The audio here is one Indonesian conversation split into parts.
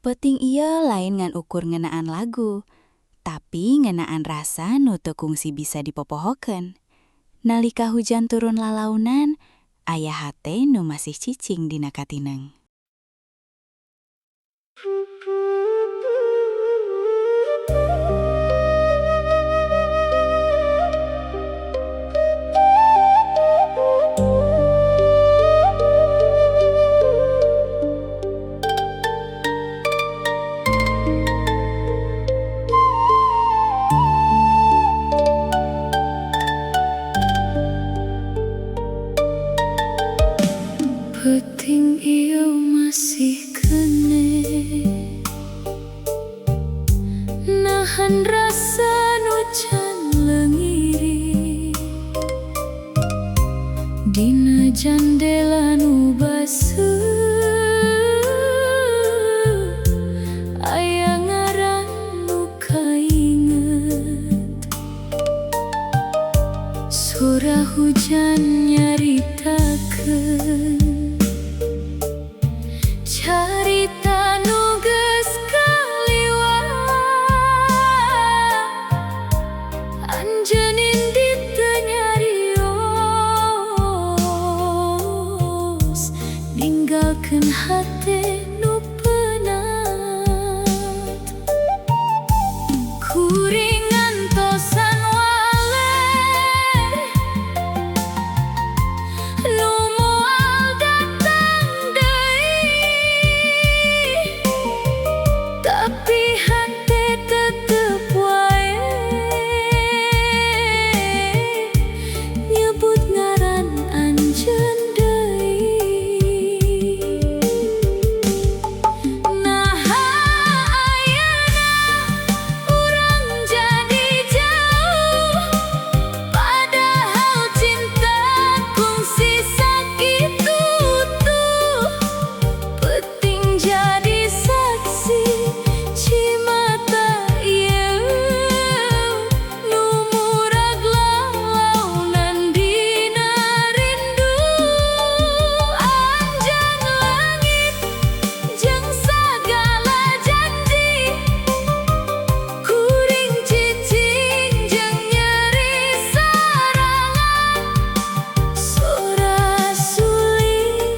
Penting iya lain ngan ukur ngenaan lagu, tapi ngenaan rasa nu teu kungsi bisa dipopohokeun. Nalika hujan turun lalaunan, aya hate nu masih cicing dina katineng. Penting iya masih kene nahan rasa nu can leungiri dina jandela nu baseuh aya ngaran nu kainget suara hujan nyaritakeun carita nu geus kaliwat anjeun ditu nyarios ninggalkeun hate nu peunat kuring ngantosan waler nu moal datang deui tapi hate tetep wae nyebut ngaran anjeun deui. Naha ayeuna urang jadi jauh padahal cinta kungsi sakitu tuh penting jadi saksi cimata ieu nu murag lalaunan dina rindu anjeun langit jeung sagala janji kuring cicing jeung nyeri sarangan sora suling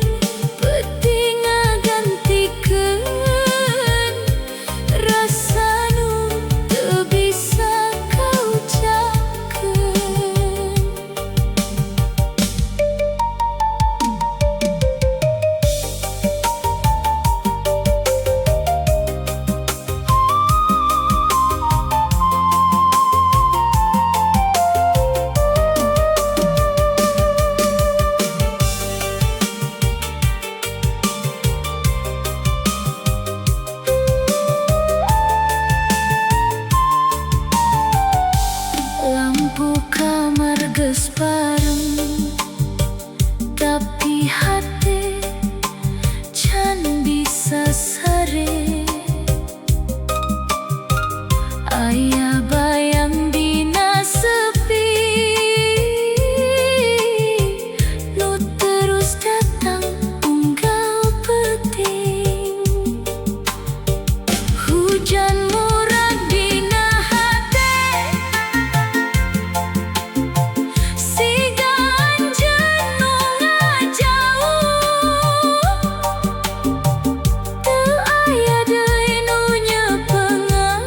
penting ngagantikeun rasa nu teu bisa kaucapkeun. Lampu kamar geus pareng tapi hate can bisa sare aya bayang dina sepi nu terus datang unggal penting hujan murag dina hate siga anjeun nu ngajauh teu aya deui nu nyepengan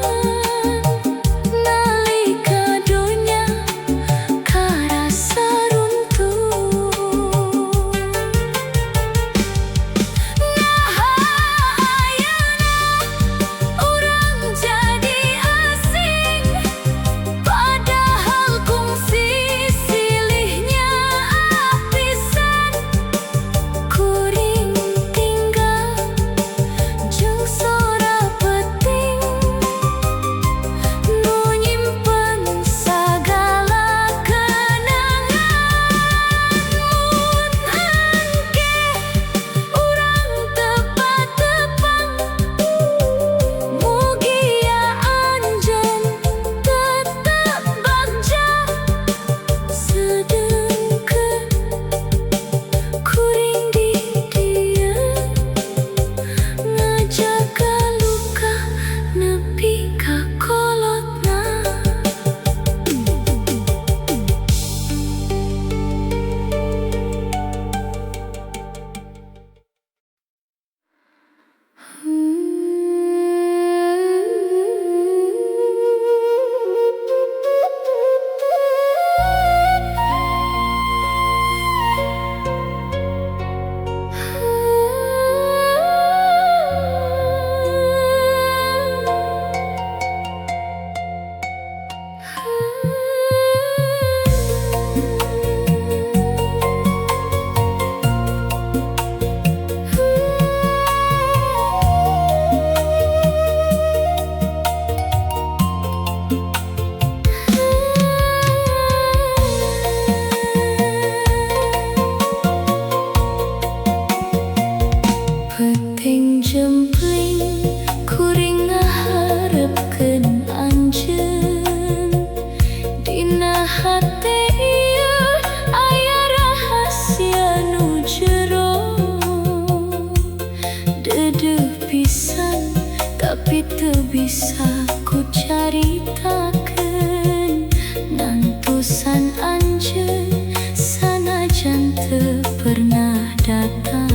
teu bisa ku caritakeun ngantosan anjeun sanajan teu pernah datang.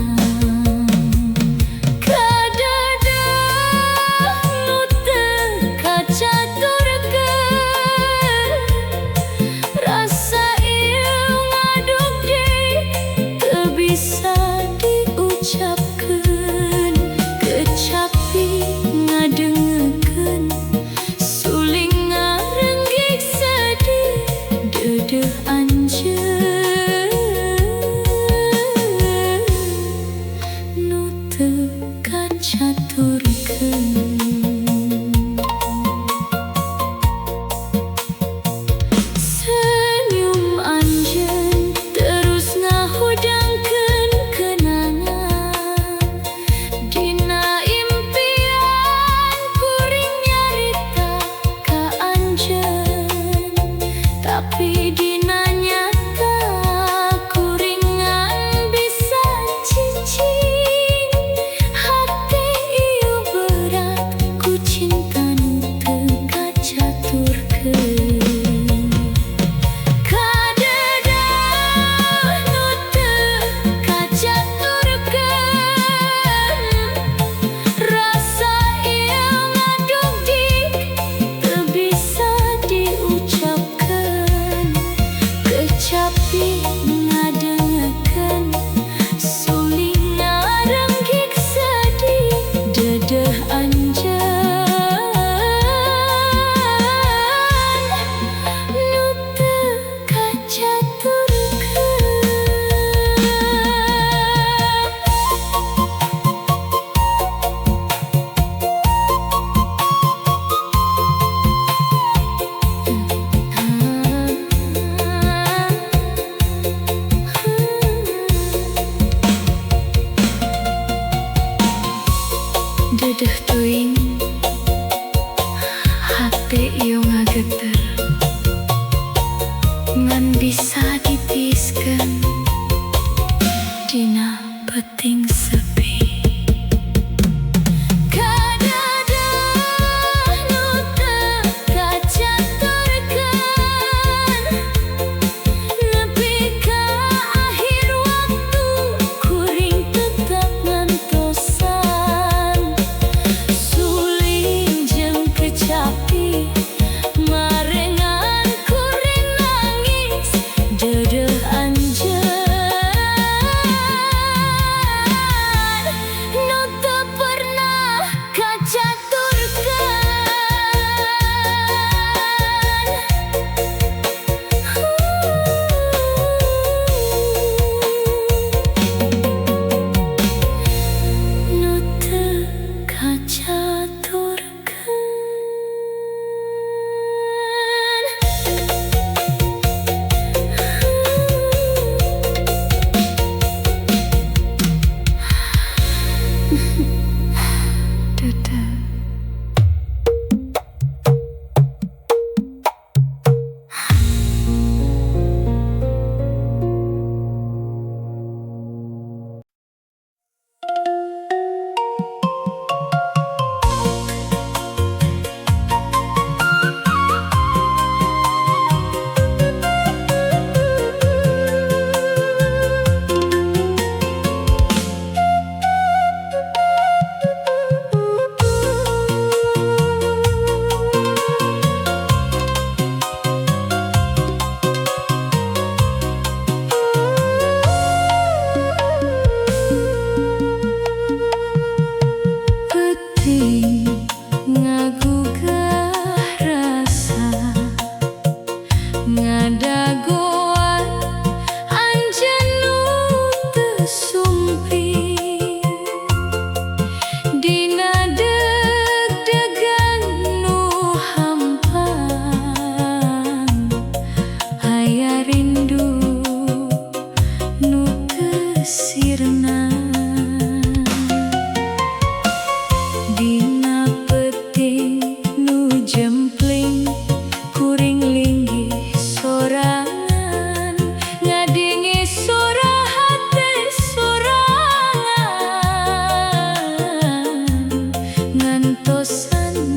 Bisa diucapkeun kecapi ngadengekeun suling ngarenggik sedih dedeh anjeun nu teu kacaturkeun. Tapi dina nyata kuringan bisa cicing hati ieu berat ku cinta nu teu kacaturkeun. Kadedeh nu teu kacaturkeun rasa ieu ngadugdik teu bisa diucapkeun kecapi ngadengekeun suling ngarenggik sedih dedeh anjeun nu teu kacaturkeun. Dedeh teuing hate ieu ngageter ngan bisa ditiiskeun dina peuting sepi. Kadedeh nu teu kacaturkeun nepi ka akhir waktu kuring tetep ngantosan suling jeung kecapi marengan kuring nangis dedeh anjeun nu teu pernah kacaturkeun. Nu teu ngantosan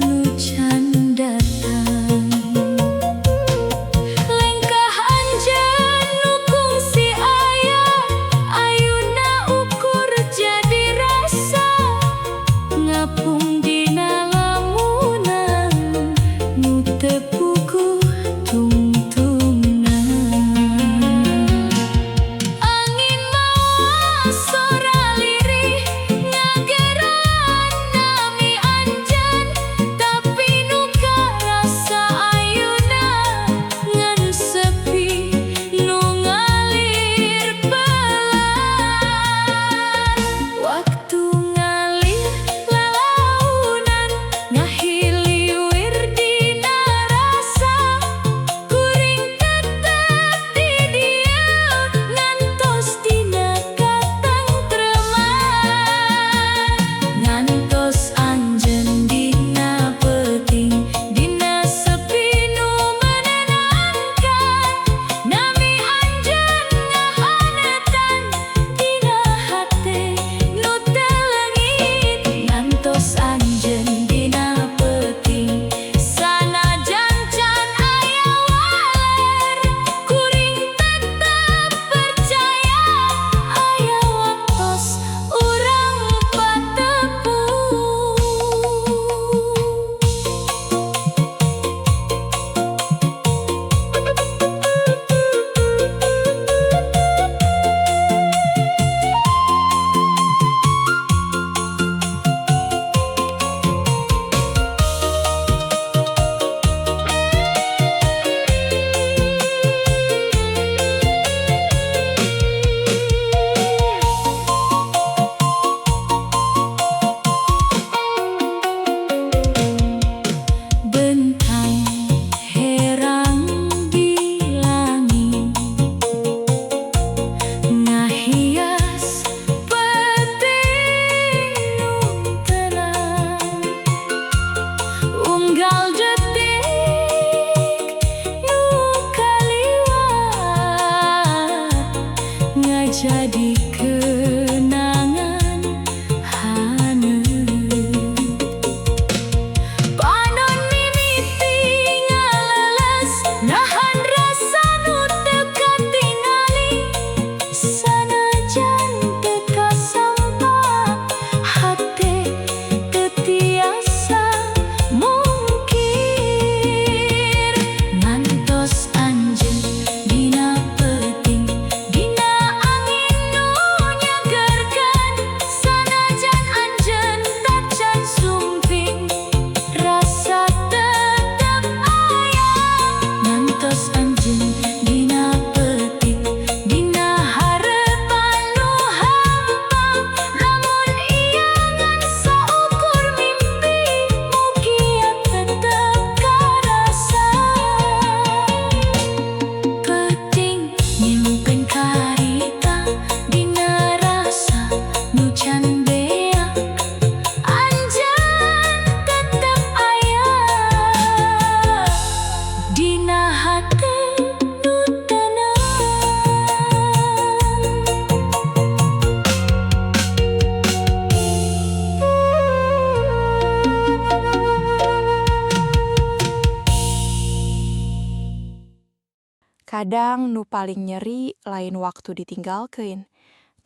Kadang nu paling nyeri lain waktu ditinggalkeun,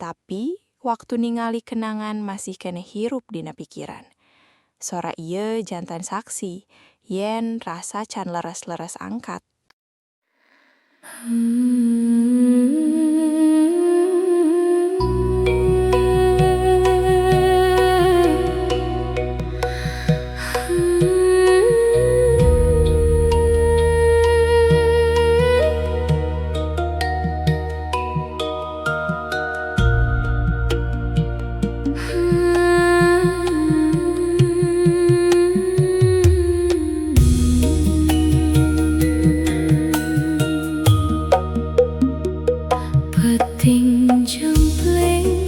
tapi waktu ningali kenangan masih kene hirup dina pikiran. Sora ieu jantan saksi, yen rasa can leres-leres angkat. Peting jempleng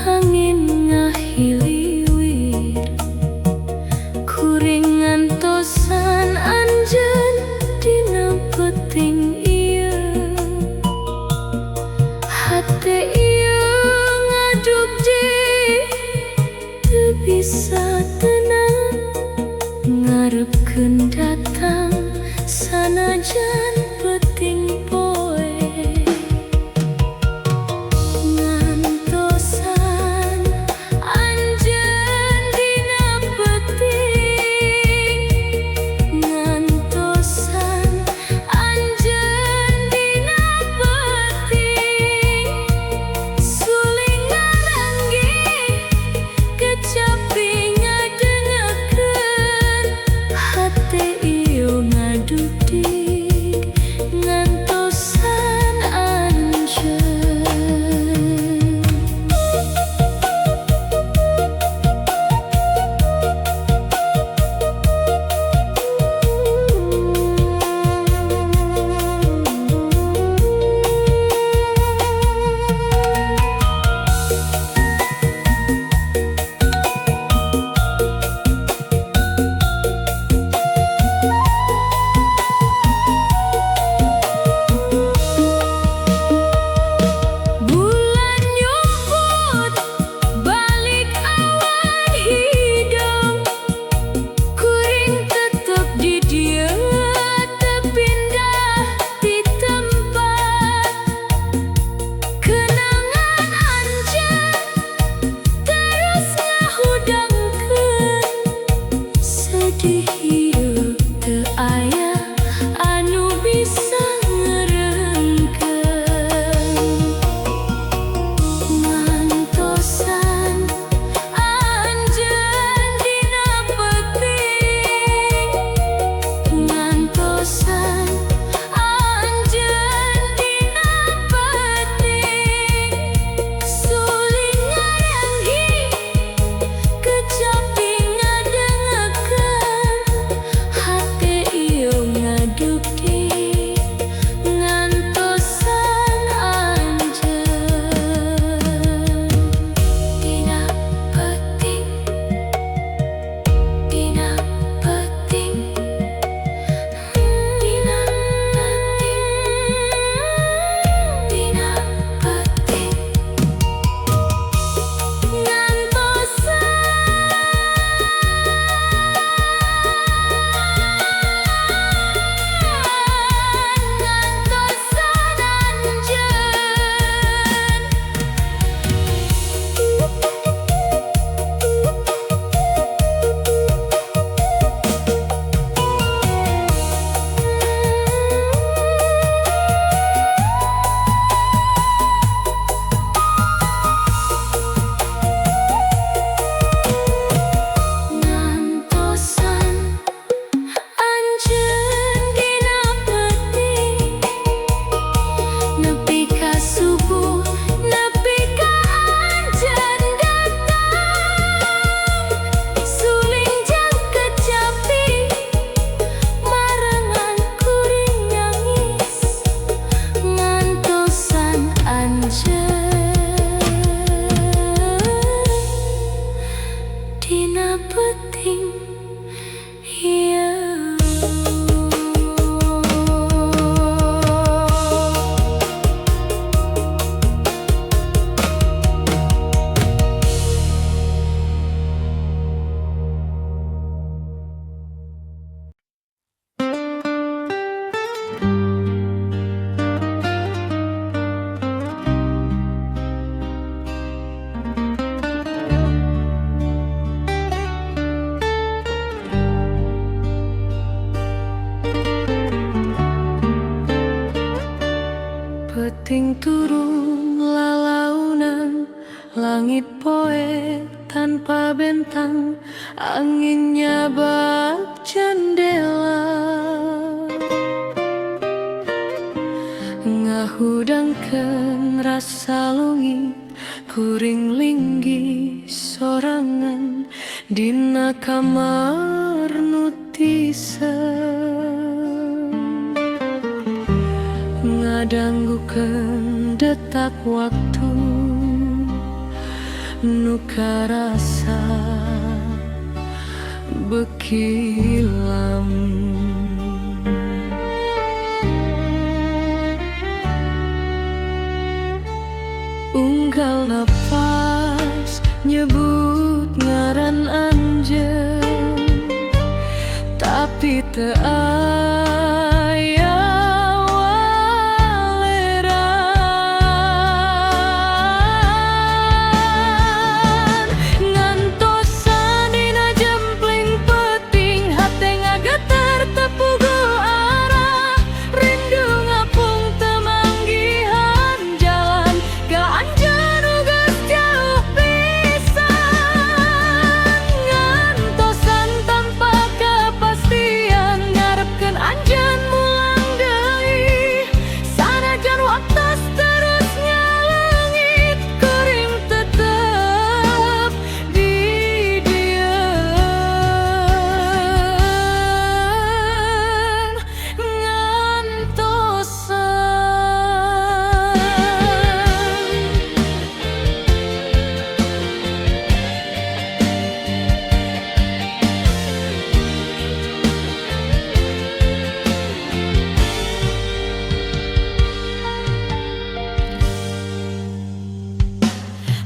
angin ngahiliwir kuring ngantosan anjeun dina peting ieu hate ieu ngadugdi teu bisa tenang ngarepkeun datang sanajan peting poe ngantosan anjeun dina peting ngantosan anjeun dina peting suling ngaranggih kecapi ngadengekeun hate ieu ngadugdik ngantosan anjeun. Bulan nyumput balik awan hidung kuring tetep di dieu teu pindah di tempat kenangan anjeun terus ngahudangkeun sedih ieu teu aya anu bisa ngereungkeun ngantosan anjeun dina peting ngantosan anjeun dina peting suling ngaranggih kecapi ngadengekeun peting turun lalaunan, langit poe tanpa bentang, anginnya bak jendela. Ngahudangkeun rasa lungit, kuring linggi sorangan dina kamar nu tisem. Ngadanggukeun detak waktu nu karasa beuki lamun. Unggal napas nyebut ngaran anjeun, tapi teu aya waleran. Ngantosan dina jempling peting, hate ngageter teu puguh arah. Rindu ngapung teu manggihan jalan, ka anjeun geus jauh pisan. Ngantosan tanpa kepastian, ngarepkeun anjeun mulang deui. Sanajan waktos terus nyalengit, kuring tetep di dieun ngantosan.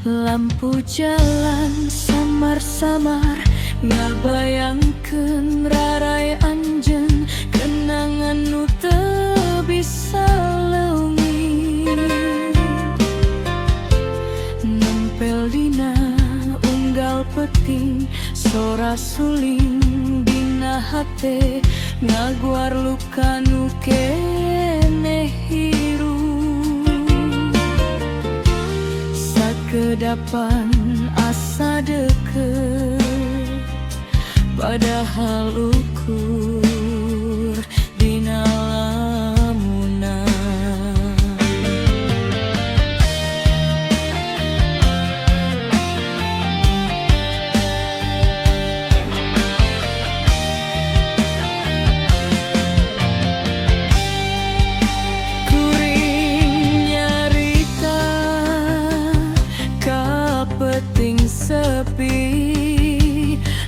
Lampu jalan samar-samar, ngabayangkeun rarai anjeun, kenangan nu teu bisa leungit. Nempel dina unggal peting, sora suling dina hate, ngaguar luka nu keneh hirup. Sakedapan asa deket, padahal ukur dina lamunan. Kuring nyarita ka peting sepi,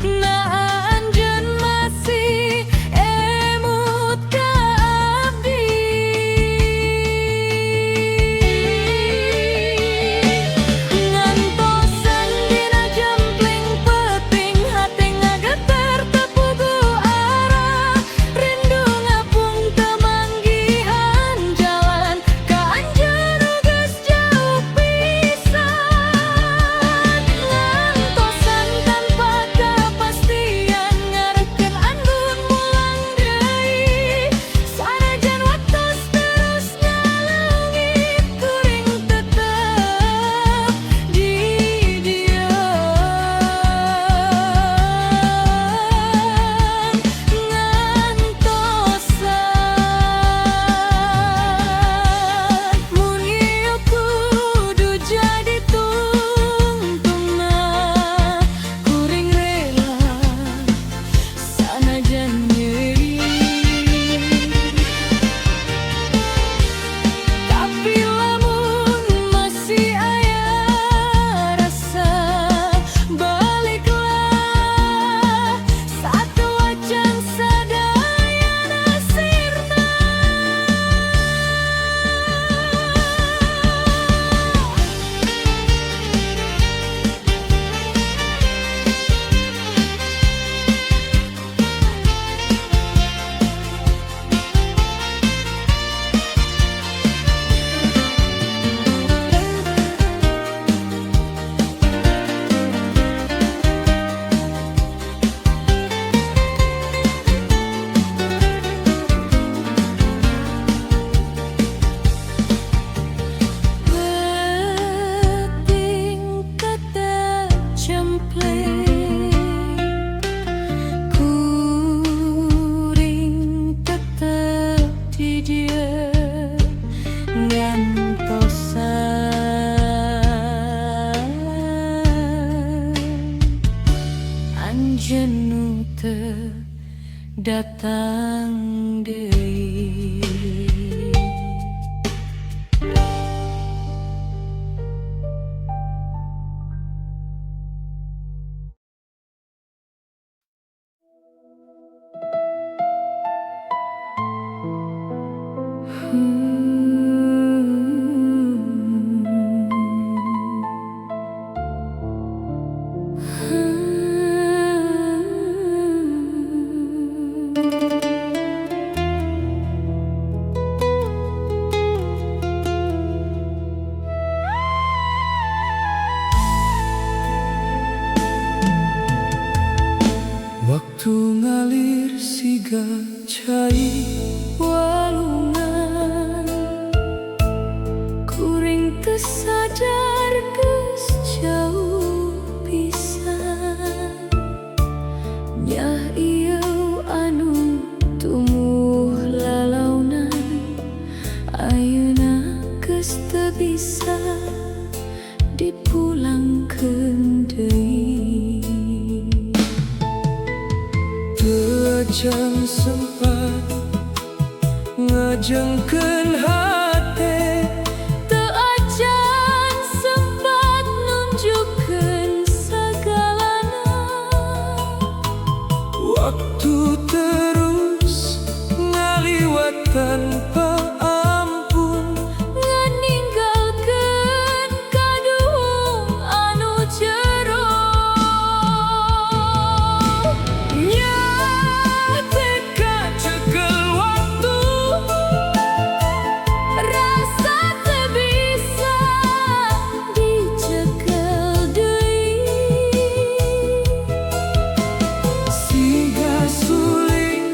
nah anjeun masih datang deui. Waktu ngalir siga cai Walungan kuring teu sadar geus jauh pisan. Nyah ieu anu tumuh lalaunan ayeuna geus teu bisa dipulangkeun deui. Tejan sempat ngajengkeun hate, Teu acan sempat nunjukkeun sagalana. waktu terus ngaliwat tanpa ampun. Nganinggalkeun kaduhung anu jero. Nyah teka cekel waktu, Rasa teu bisa dicekel deui. siga suling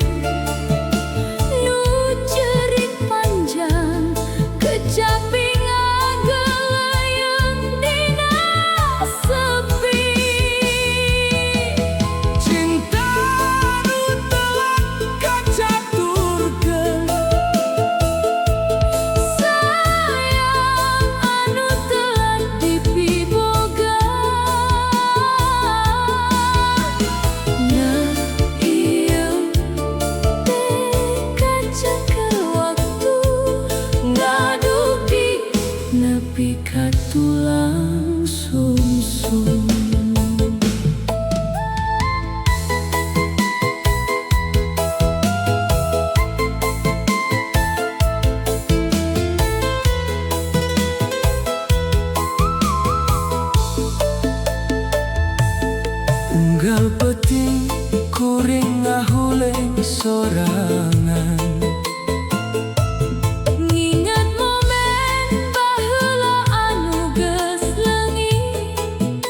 Nu cerik panjang kecapi ngagelayang dina sepi. cinta nu telah kacaturkeun. Sayang anu telah dipiboga. Nah ieu teka cekel waktu ngaduk di nepi ka tulang sumsum. Unggal peuting kuring ngahuleng sorangan. Nginget momen baheula anu geus leungit.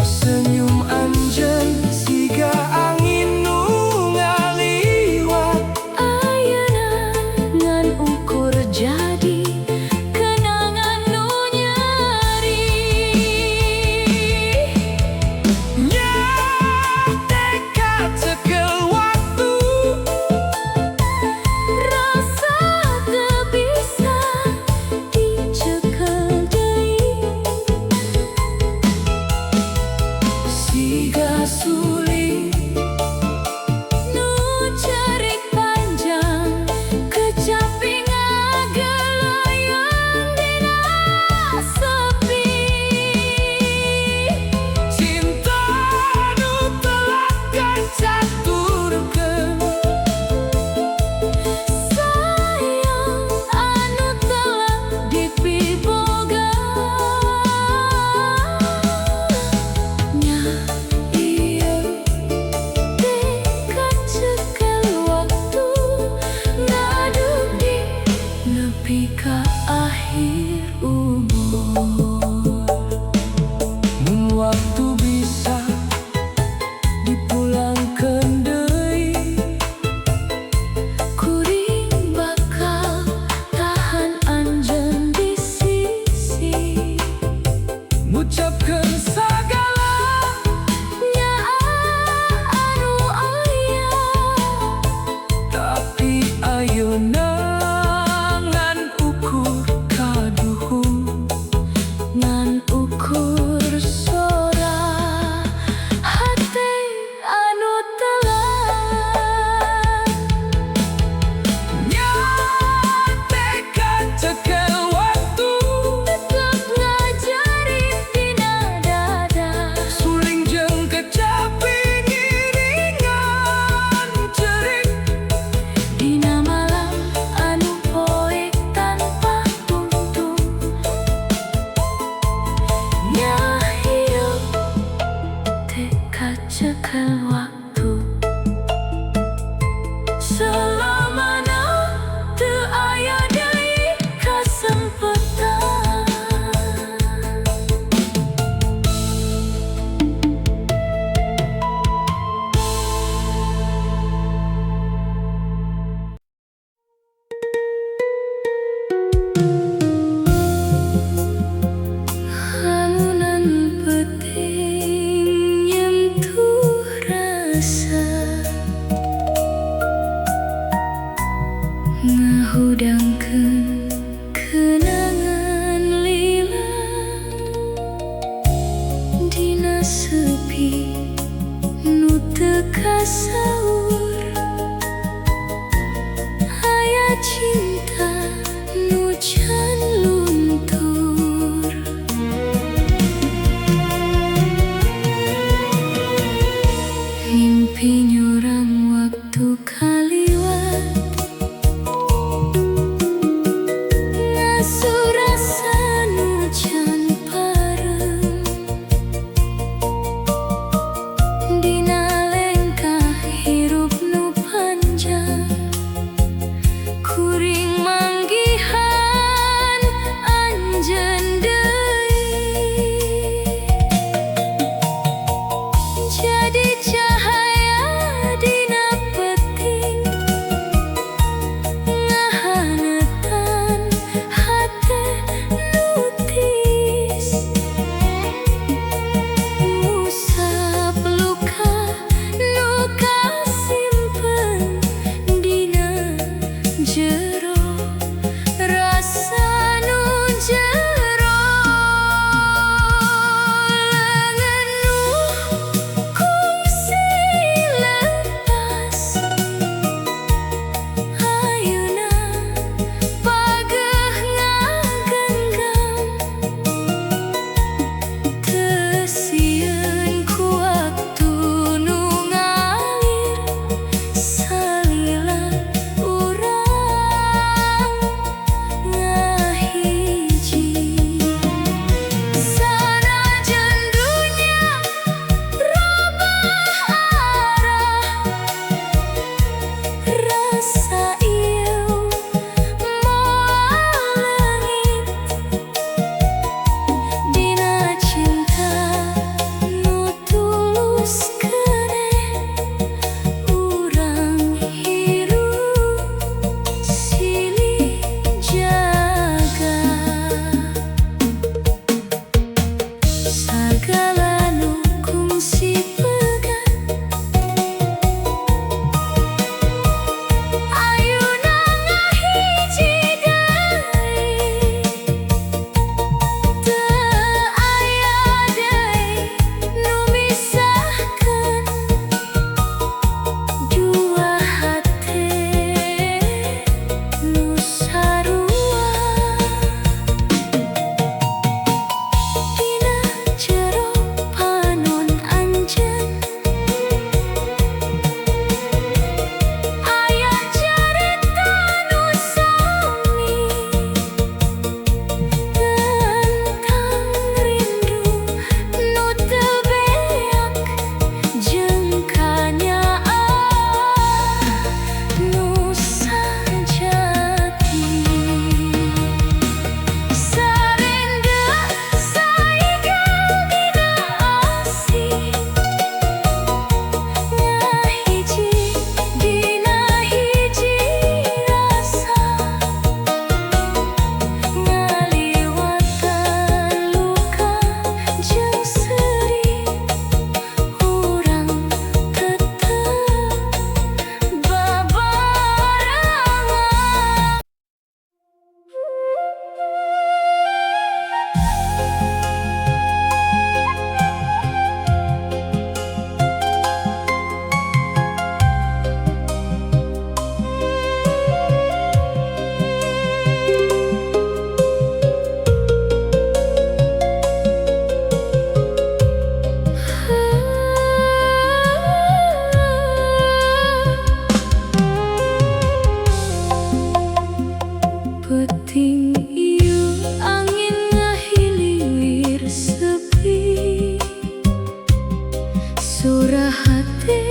Senyum anjeun siga angin nu ngaliwat. Ayeuna ngan ukur jadi kenangan nu nyeri. Nyah teka cekel waktu, Rasa teu bisa dicekel deui. siga suling Nu cerik panjang kecapi ngagelayang dina sepi. cinta nu telah kacaturkeun. Sayang anu telah dipiboga. Nyah ieu teka cekel waktu ngaduk di nepi ka akhir umur. Mun waktu bisa dipulangkeun deui, Kuring bakal tahan anjeun di sisi. ngucapkeun sagala Nyaah anu aya. tapi ayeuna ngan ukur kaduhung. Ngan ukur sora hate anu rasa ngahudangkeun kenangan lila dina sepi nu teu kasaur aya cinta nu can luntur mimpi nyurang waktu kaliwat ngasuh rasa nu can parem dina lengkah hirup nu panjang kuring manggihan anjeun deui jadi cahaya dina peting ngahanetan hate nu tiis ngusap luka nu kasimpen dina jero rasa nu jero lengan nu kungsi lepas ayeuna pageh ngagenggam teu sieun ku waktu nu ngalir salila urang ngahiji sanajan dunya robah arah rasa ieu moal leungit dina cinta nu tulus keneh urang hirup silih jaga sagala nu kungsi pegang ayeuna ngahiji deui teu aya deui nu misahkeun dua hate nu sarua dina jero panon anjeun aya carita nu sami tentang rindu nu teu beak jeung kanyaan nu sajati sarengga saigal dina asih ngahiji dina hiji rasa ngaliwatan luka jeung sedih urang tetep babarengan Peting ieu angin ngahiliwir sepi surah hate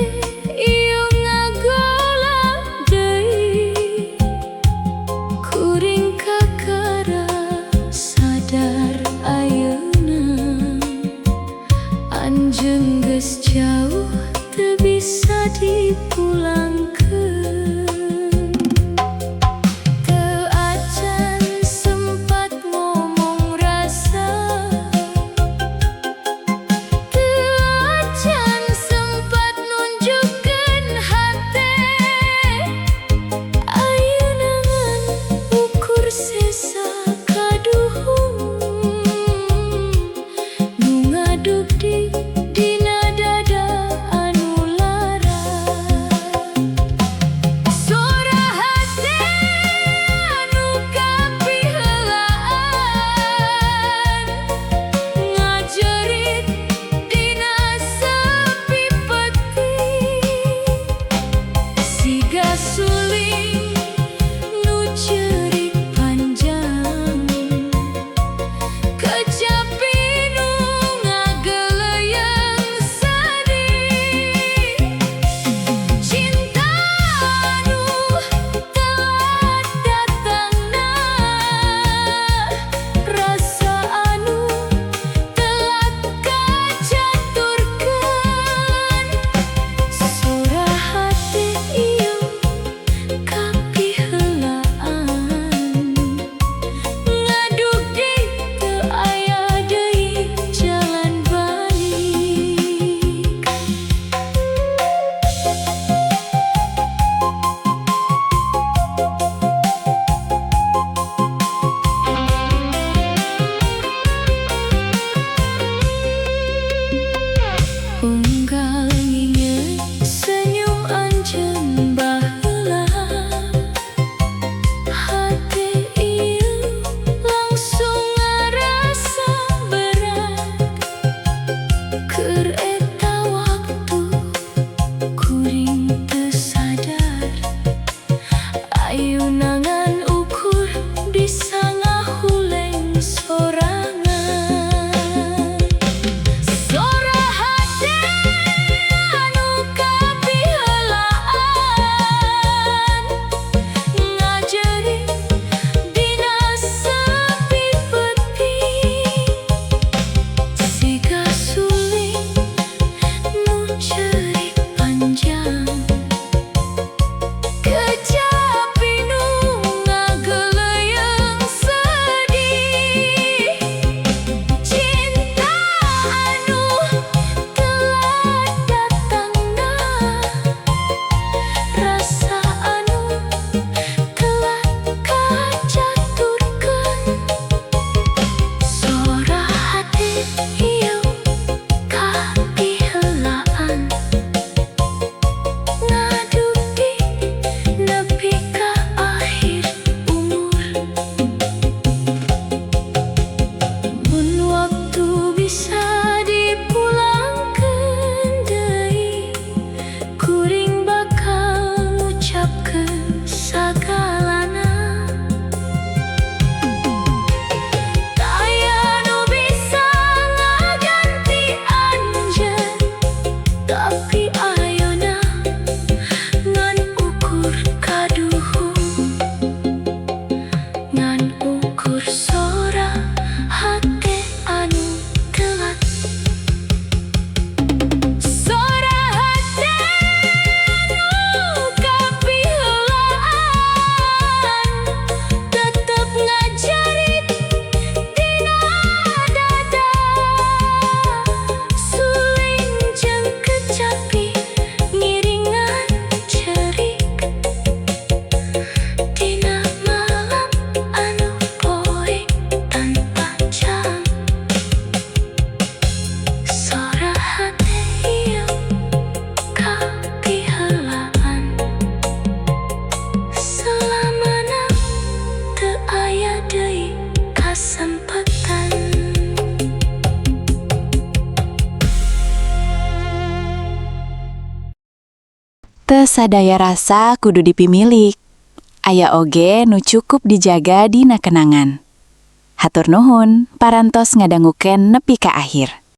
ieu ngagolak deui kuring kakara sadar ayeuna anjeun geus jauh teu bisa dipulangkeun teu acan sempat ngomong rasa teu acan sempat nunjukkeun Teu sadaya rasa kudu dipimilik. Aya oge nu cukup dijaga dina kenangan. Hatur nuhun, parantos ngadangukeun nepi ka akhir.